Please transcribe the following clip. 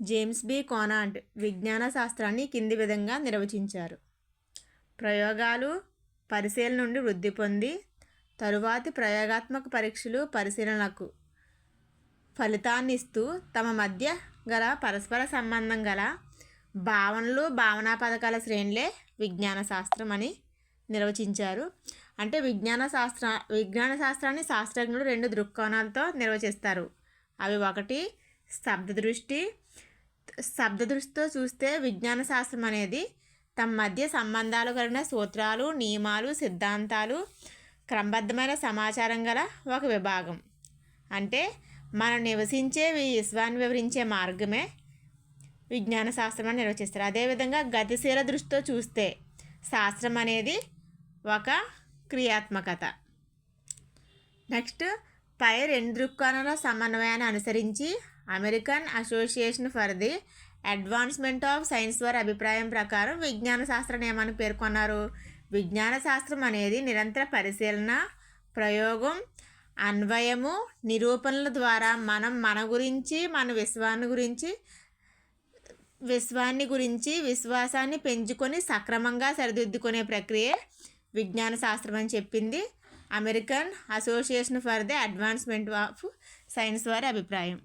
James B కోనార్డ్ విజ్ఞాన శాస్త్రాన్ని కింది విధంగా నిర్వచించారు. ప్రయోగాలు పరిశీలన నుండి వృద్ధి పొంది తరువాతి ప్రయోగాత్మక పరీక్షలు పరిశీలనలకు ఫలితాన్నిస్తూ తమ మధ్య గల పరస్పర సంబంధం గల భావనలు భావనా పథకాల శ్రేణులే విజ్ఞాన శాస్త్రం అని నిర్వచించారు. అంటే విజ్ఞాన శాస్త్రాన్ని శాస్త్రజ్ఞులు 2 దృక్కోణాలతో నిర్వచిస్తారు. అవి ఒకటి శబ్ద దృష్టితో చూస్తే విజ్ఞాన శాస్త్రం అనేది తమ మధ్య సంబంధాలు కలిగిన సూత్రాలు, నియమాలు, సిద్ధాంతాలు, క్రమబద్ధమైన సమాచారం గల ఒక విభాగం. అంటే మనం నివసించే విశ్వాన్ని వివరించే మార్గమే విజ్ఞాన శాస్త్రం అని నిర్వచిస్తారు. అదేవిధంగా గతిశీల దృష్టితో చూస్తే శాస్త్రం అనేది ఒక క్రియాత్మకత. నెక్స్ట్ పై 2 దృక్కోణాల సమన్వయాన్ని అనుసరించి American association for the advancement of science వారి అభిప్రాయం ప్రకారం విజ్ఞాన శాస్త్రాన్ని ఏమని పేర్కొన్నారు? విజ్ఞాన శాస్త్రం అనేది నిరంతర పరిశీలన, ప్రయోగం, అన్వయము, నిరూపణల ద్వారా మనం మన గురించి, మన విశ్వాన్ని గురించి విశ్వాసాన్ని పెంచుకొని సక్రమంగా సరిదిద్దుకునే ప్రక్రియ విజ్ఞాన శాస్త్రం అని చెప్పింది American association for the advancement of science వారి అభిప్రాయం.